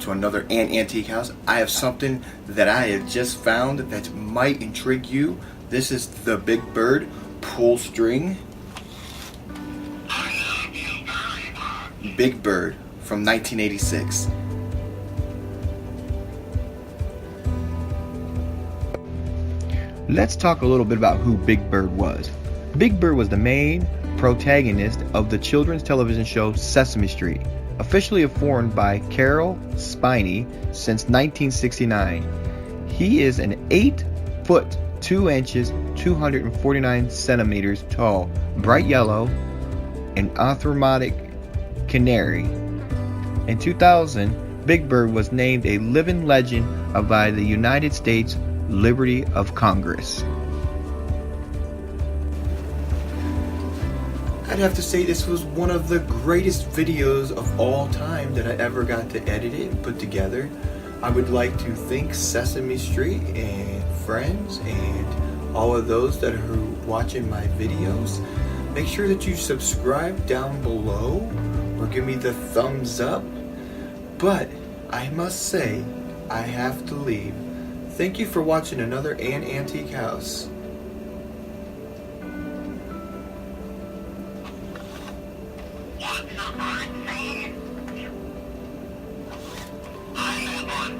to another Antique House. I have something that I have just found that might intrigue you. This is the Big Bird pull string. Big Bird from 1986. Let's talk a little bit about who Big Bird was. Big Bird was the main protagonist of the children's television show Sesame Street, officially formed by Carol Spinney since 1969. He is an 8 foot 2 inches, 249 centimeters tall, bright yellow, and anthropomorphic canary. In 2000, Big Bird was named a living legend by the United States Library of Congress. I'd have to say this was one of the greatest videos of all time that I ever got to edit it and put together. I would like to thank Sesame Street and friends and all of those that are watching my videos. Make sure that you subscribe down below or give me the thumbs up. But I must say, I have to leave. Thank you for watching another Antique House. What's the bird saying? I live on